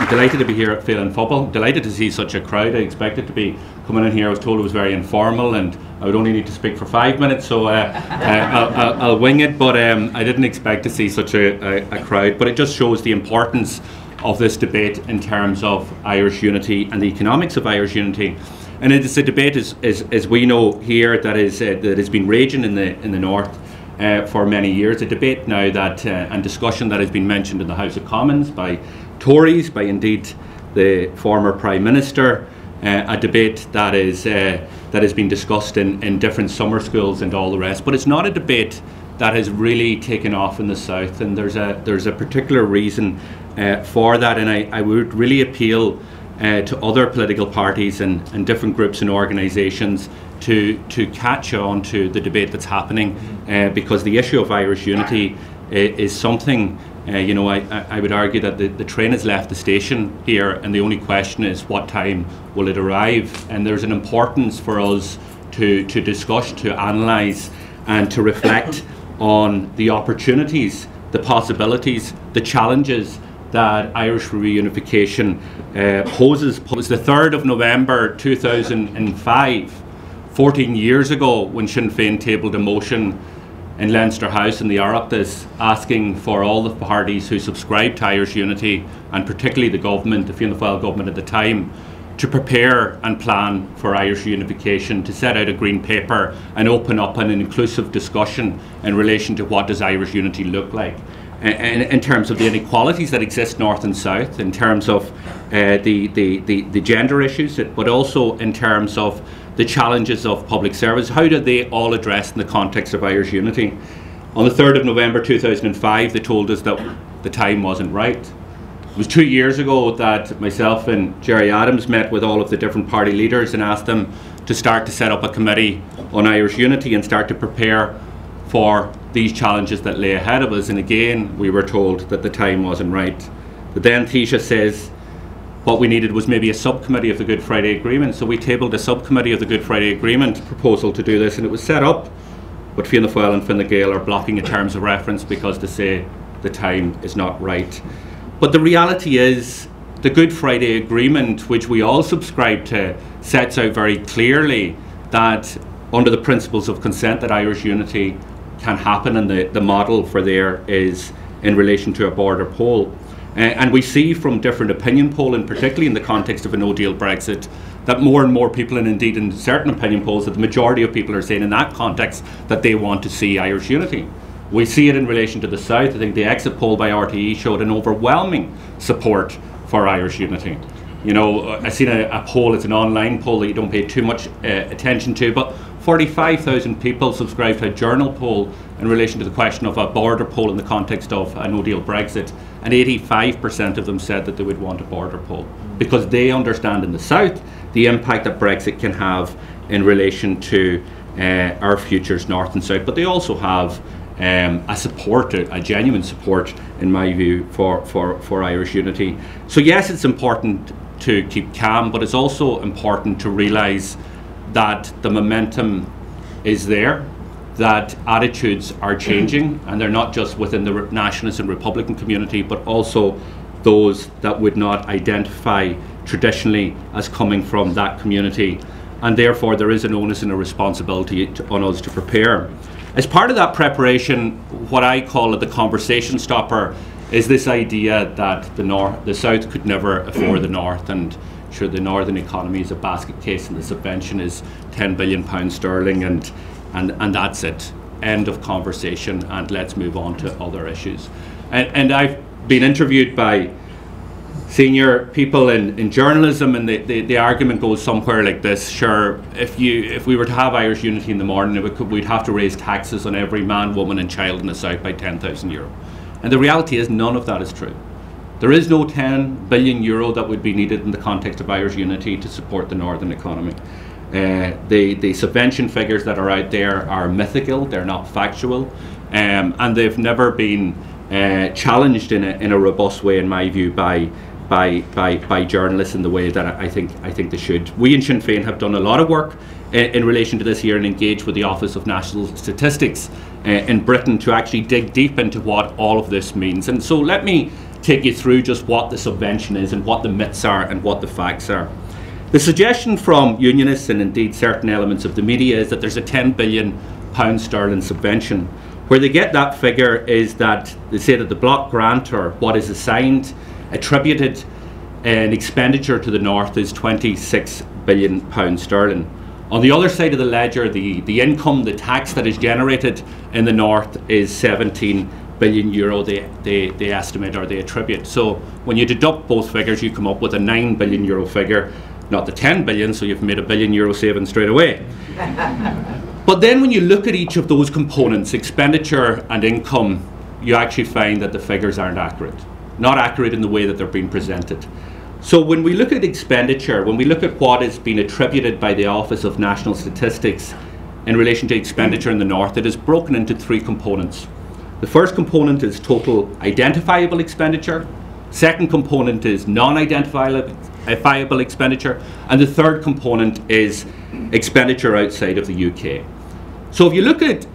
I'm delighted to be here at Féile and Phobail. Delighted to see such a crowd. I expected to be coming in here. I was told it was very informal and I would only need to speak for 5 minutes, so I'll wing it. But I didn't expect to see such a crowd. But it just shows the importance of this debate in terms of Irish unity and the economics of Irish unity. And it is a debate, as we know here, that has been raging in the north for many years. A debate now and discussion that has been mentioned in the House of Commons by Tories, by indeed the former Prime Minister. A debate that has been discussed in different summer schools and all the rest. But it's not a debate that has really taken off in the South, and there's a particular reason for that. And I would really appeal to other political parties and different groups and organisations to catch on to the debate that's happening, because the issue of Irish unity is something, I would argue that the train has left the station here, and the only question is what time will it arrive. And there's an importance for us to discuss, to analyse and to reflect on the opportunities, the possibilities, the challenges that Irish reunification poses. It was the 3rd of November 2005, 14 years ago, when Sinn Féin tabled a motion in Leinster House in the Oireachtas asking for all the parties who subscribed to Irish unity, and particularly the government, the Fianna Fáil government at the time, to prepare and plan for Irish unification, to set out a green paper and open up an inclusive discussion in relation to what does Irish unity look like. In terms of the inequalities that exist north and south, in terms of the gender issues, but also in terms of the challenges of public service. How do they all address in the context of Irish unity? On the 3rd of November 2005, they told us that the time wasn't right. It was 2 years ago that myself and Gerry Adams met with all of the different party leaders and asked them to start to set up a committee on Irish unity and start to prepare for these challenges that lay ahead of us. And again, we were told that the time wasn't right. But then Taoiseach says what we needed was maybe a subcommittee of the Good Friday Agreement. So we tabled a subcommittee of the Good Friday Agreement proposal to do this, and it was set up, but Fianna Fáil and Fine Gael are blocking in terms of reference because they say the time is not right. But the reality is the Good Friday Agreement, which we all subscribe to, sets out very clearly that under the principles of consent that Irish unity can happen, and the model for there is in relation to a border poll. And we see from different opinion polling, particularly in the context of a no-deal Brexit, that more and more people, and indeed in certain opinion polls, that the majority of people are saying in that context that they want to see Irish unity. We see it in relation to the South. I think the exit poll by RTE showed an overwhelming support for Irish unity. You know, I've seen a poll, it's an online poll that you don't pay too much attention to, but 45,000 people subscribed to a journal poll in relation to the question of a border poll in the context of a no-deal Brexit, and 85% of them said that they would want a border poll because they understand in the South the impact that Brexit can have in relation to our futures north and south. But they also have a genuine support, in my view, for Irish unity. So yes, it's important to keep calm, but it's also important to realise that the momentum is there, that attitudes are changing, and they're not just within the nationalist and Republican community, but also those that would not identify traditionally as coming from that community. And therefore there is an onus and a responsibility on us to prepare. As part of that preparation, what I call it the conversation stopper is this idea that the South could never afford the North, and sure, the Northern economy is a basket case and the subvention is £10 billion sterling, and that's it. End of conversation, and let's move on to other issues. And I've been interviewed by senior people in journalism, and the argument goes somewhere like this: sure, if we were to have Irish unity in the morning, we'd have to raise taxes on every man, woman and child in the South by €10,000. And the reality is none of that is true. There is no €10 billion that would be needed in the context of Irish unity to support the northern economy. The subvention figures that are out there are mythical, they're not factual, and they've never been challenged in a robust way, in my view, by journalists in the way that I think they should. We in Sinn Féin have done a lot of work in relation to this year and engaged with the Office of National Statistics in Britain to actually dig deep into what all of this means. And so let me take you through just what the subvention is and what the myths are and what the facts are. The suggestion from unionists and indeed certain elements of the media is that there's a £10 billion subvention. Where they get that figure is that they say that the block grant, or what is assigned, attributed an expenditure to the North, is £26 billion. On the other side of the ledger, the income, the tax that is generated in the North is €17 billion, they estimate or they attribute. So when you deduct both figures, you come up with a €9 billion figure, not the 10 billion, so you've made a €1 billion saving straight away. But then when you look at each of those components, expenditure and income, you actually find that the figures aren't accurate. Not accurate in the way that they're being presented. So when we look at expenditure, when we look at what is being attributed by the Office of National Statistics in relation to expenditure in the North, it is broken into three components. The first component is total identifiable expenditure. Second component is non-identifiable expenditure. And the third component is expenditure outside of the UK. So if you look at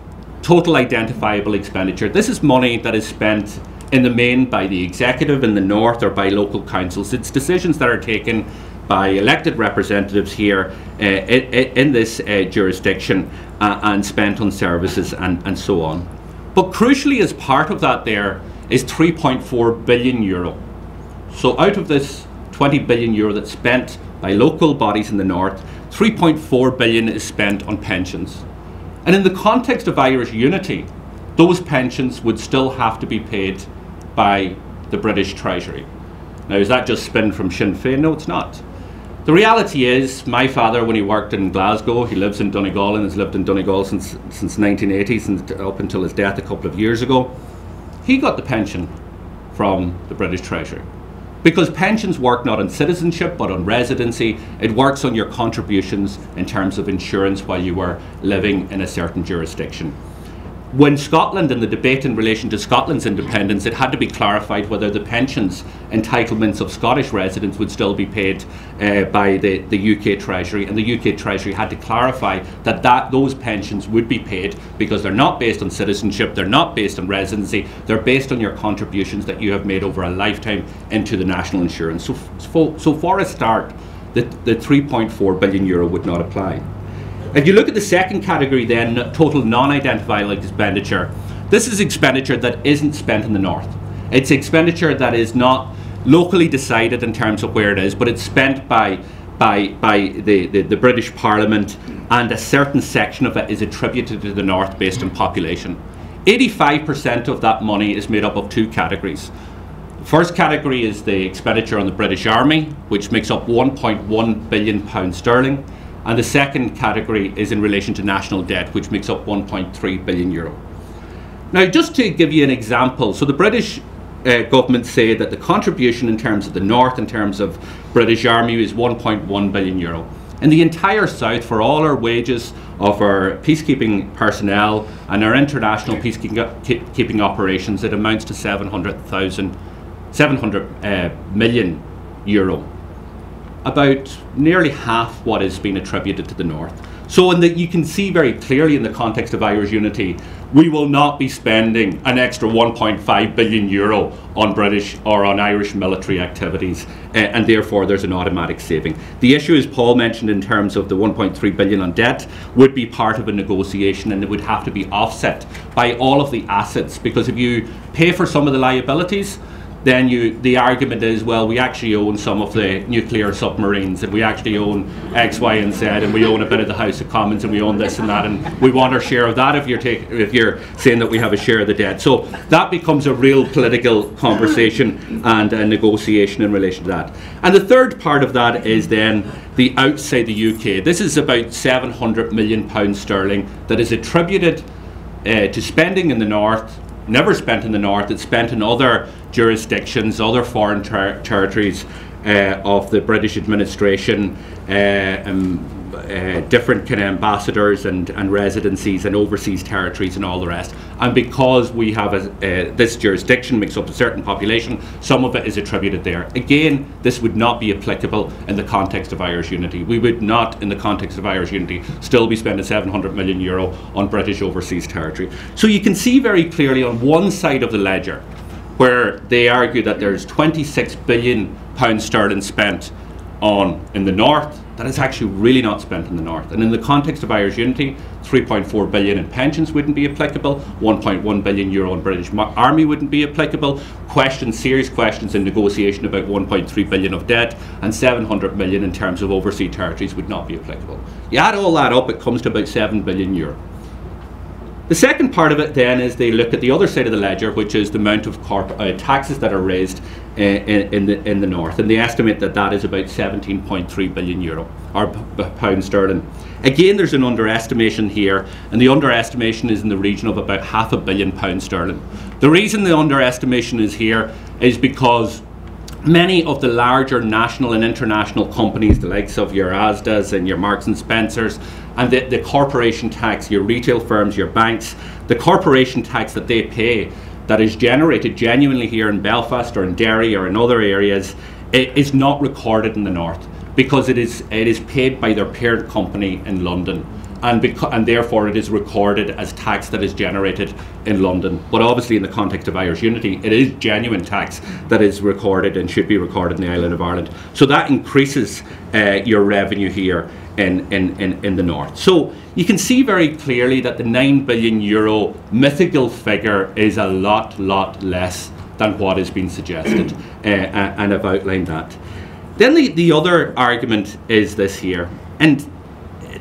total identifiable expenditure, this is money that is spent in the main by the executive in the North or by local councils. It's decisions that are taken by elected representatives here in this jurisdiction and spent on services and so on. But crucially, as part of that there is €3.4 billion. So out of this €20 billion that's spent by local bodies in the North, €3.4 billion is spent on pensions. And in the context of Irish unity, those pensions would still have to be paid by the British Treasury. Now, is that just spin from Sinn Féin? No, it's not. The reality is, my father, when he worked in Glasgow, he lives in Donegal and has lived in Donegal since 1980, since up until his death a couple of years ago. He got the pension from the British Treasury. Because pensions work not on citizenship but on residency. It works on your contributions in terms of insurance while you were living in a certain jurisdiction. When Scotland, in the debate in relation to Scotland's independence, it had to be clarified whether the pensions entitlements of Scottish residents would still be paid by the UK Treasury, and the UK Treasury had to clarify that those pensions would be paid because they're not based on citizenship, they're not based on residency, they're based on your contributions that you have made over a lifetime into the national insurance. So for a start, the €3.4 billion would not apply. If you look at the second category then, total non-identifiable expenditure, this is expenditure that isn't spent in the North. It's expenditure that is not locally decided in terms of where it is, but it's spent by the British Parliament, and a certain section of it is attributed to the North based on population. 85% of that money is made up of two categories. The first category is the expenditure on the British Army, which makes up £1.1 billion. And the second category is in relation to national debt, which makes up €1.3 billion. Now, just to give you an example, so the British government say that the contribution in terms of the North, in terms of British Army, is €1.1 billion. In the entire South, for all our wages of our peacekeeping personnel and our international peacekeeping operations, it amounts to €700 million. About nearly half what is being attributed to the North. So you can see very clearly in the context of Irish unity, we will not be spending an extra €1.5 billion on British or on Irish military activities, and therefore there's an automatic saving. The issue, as Paul mentioned, in terms of the €1.3 billion on debt, would be part of a negotiation, and it would have to be offset by all of the assets, because if you pay for some of the liabilities, then the argument is, well, we actually own some of the nuclear submarines, and we actually own X, Y, and Z, and we own a bit of the House of Commons, and we own this and that, and we want our share of that if you're saying that we have a share of the debt. So that becomes a real political conversation and a negotiation in relation to that. And the third part of that is then the outside the UK. This is about £700 million that is attributed to spending in the North, never spent in the North. It's spent in other jurisdictions, other foreign territories of the British administration, different kind of ambassadors and residencies and overseas territories and all the rest. And because we have this jurisdiction makes up a certain population, some of it is attributed there. Again, this would not be applicable in the context of Irish unity. We would not, in the context of Irish unity, still be spending €700 million on British overseas territory. So you can see very clearly on one side of the ledger where they argue that there's £26 billion spent in the north that is actually really not spent in the north. And in the context of Irish unity, 3.4 billion in pensions wouldn't be applicable, 1.1 billion euro in British Army wouldn't be applicable, serious questions in negotiation about 1.3 billion of debt, and 700 million in terms of overseas territories would not be applicable. You add all that up, it comes to about 7 billion euro. The second part of it then is they look at the other side of the ledger, which is the amount of taxes that are raised in the north, and they estimate that that is about 17.3 billion euro or pound sterling. Again, there's an underestimation here, and the underestimation is in the region of about £500 million sterling. The reason the underestimation is here is because many of the larger national and international companies, the likes of your Asda's and your Marks and Spencer's, and the corporation tax, your retail firms, your banks, the corporation tax that they pay that is generated genuinely here in Belfast or in Derry or in other areas, it is not recorded in the north because it is paid by their parent company in London. And therefore it is recorded as tax that is generated in London. But obviously in the context of Irish unity, it is genuine tax that is recorded and should be recorded in the island of Ireland. So that increases your revenue here in the north. So you can see very clearly that the 9 billion euro mythical figure is a lot less than what has been suggested, and I've outlined that. Then the other argument is this here, and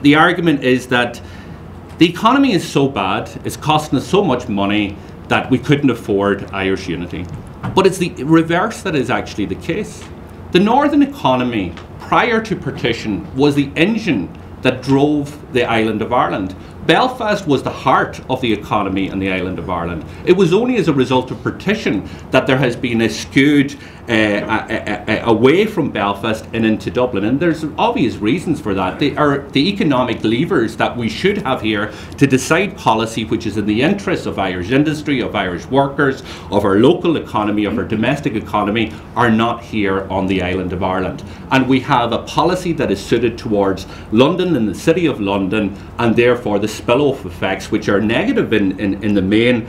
the argument is that the economy is so bad, it's costing us so much money that we couldn't afford Irish unity. But it's the reverse that is actually the case. The northern economy prior to partition was the engine that drove the island of Ireland. Belfast was the heart of the economy in the island of Ireland. It was only as a result of partition that there has been a skewed away from Belfast and into Dublin, and there's obvious reasons for that. They are the economic levers that we should have here to decide policy which is in the interests of Irish industry, of Irish workers, of our local economy, of our domestic economy, are not here on the island of Ireland. And we have a policy that is suited towards London and the City of London, and therefore the spillover effects, which are negative in the main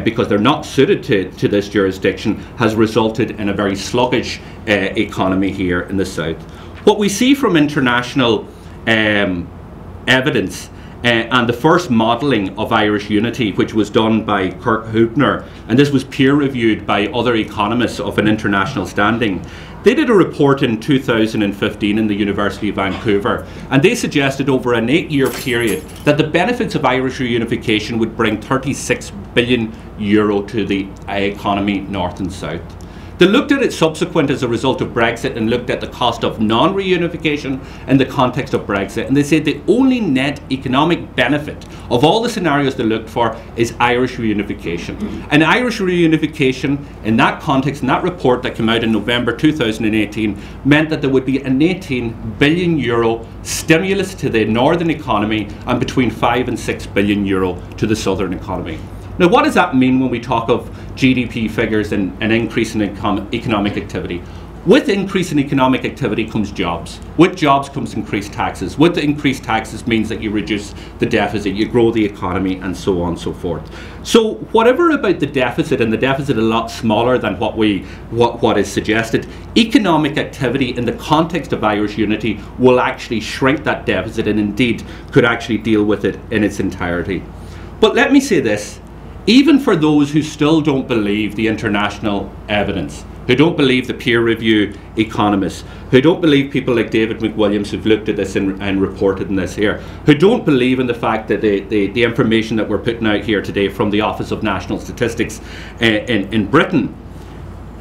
because they're not suited to this jurisdiction, has resulted in a very sluggish economy here in the south. What we see from international evidence and the first modelling of Irish unity, which was done by Kirk Hoopner, and this was peer reviewed by other economists of an international standing. They did a report in 2015 in the University of Vancouver, and they suggested over an 8-year period that the benefits of Irish reunification would bring 36 billion euro to the economy north and south. They looked at it subsequent as a result of Brexit and looked at the cost of non-reunification in the context of Brexit, and they said the only net economic benefit of all the scenarios they looked for is Irish reunification. And Irish reunification in that context, in that report that came out in November 2018, meant that there would be an 18 billion euro stimulus to the northern economy and between 5 and 6 billion euro to the southern economy. Now, what does that mean when we talk of GDP figures and an increase in economic activity? With increase in economic activity comes jobs. With jobs comes increased taxes. With the increased taxes means that you reduce the deficit, you grow the economy, and so on and so forth. So whatever about the deficit, and the deficit a lot smaller than what is suggested, economic activity in the context of Irish unity will actually shrink that deficit, and indeed could actually deal with it in its entirety. But let me say this. Even for those who still don't believe the international evidence, who don't believe the peer review economists, who don't believe people like David McWilliams who've looked at this and reported on this here, who don't believe in the fact that the information that we're putting out here today from the Office of National Statistics in Britain,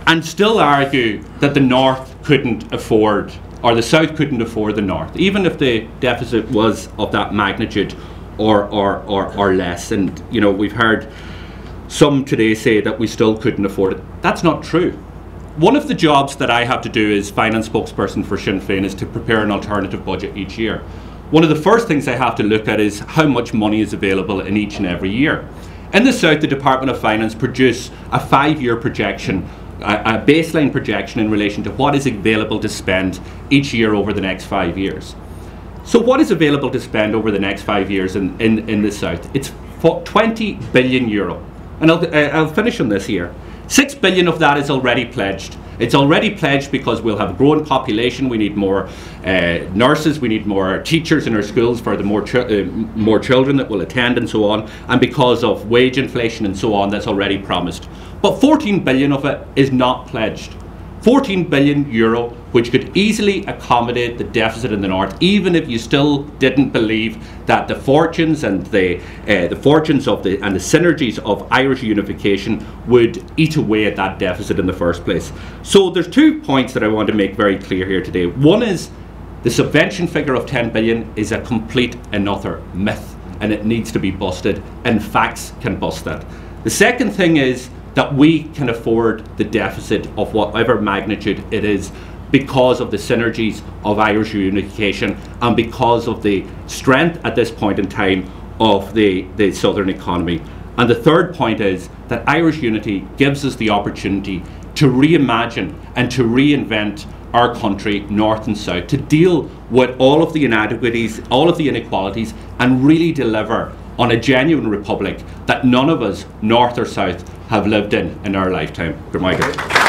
and still argue that the North couldn't afford, or the South couldn't afford the North, even if the deficit was of that magnitude or less. And you know, we've heard some today say that we still couldn't afford it. That's not true. One of the jobs that I have to do as finance spokesperson for Sinn Féin is to prepare an alternative budget each year. One of the first things I have to look at is how much money is available in each and every year. In the South, the Department of Finance produce a 5-year projection, a baseline projection in relation to what is available to spend each year over the next 5 years. So what is available to spend over the next 5 years in the South? It's 20 billion euro. And I'll finish on this here. 6 billion of that is already pledged. It's already pledged because we'll have a growing population. We need more nurses, we need more teachers in our schools for the more children that will attend and so on, and because of wage inflation and so on, that's already promised. But 14 billion of it is not pledged. 14 billion euro, which could easily accommodate the deficit in the north, even if you still didn't believe that the fortunes and the fortunes of the synergies of Irish unification would eat away at that deficit in the first place. So there's 2 points that I want to make very clear here today. One is the subvention figure of 10 billion is a complete and utter myth, and it needs to be busted, and facts can bust that. The second thing is that we can afford the deficit of whatever magnitude it is because of the synergies of Irish unification and because of the strength at this point in time of the southern economy. And the third point is that Irish unity gives us the opportunity to reimagine and to reinvent our country, north and south, to deal with all of the inadequacies, all of the inequalities, and really deliver on a genuine republic that none of us, north or south, have lived in our lifetime. Good morning.